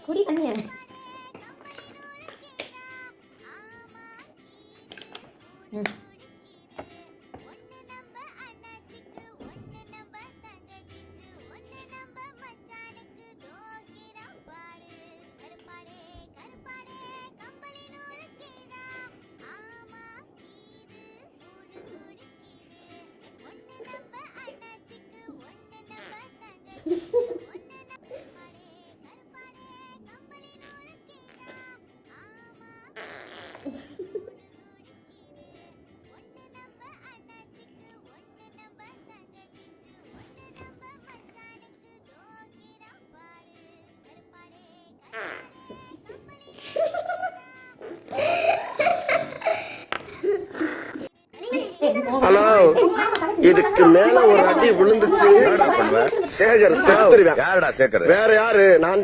குடி தண்ணிய. ஹலோ, இதுக்கு மேல ஒரு அடி விழுந்துச்சு சேகர் செத்துருவேன். யாருடா சேகர்? வேற யாரு? நான்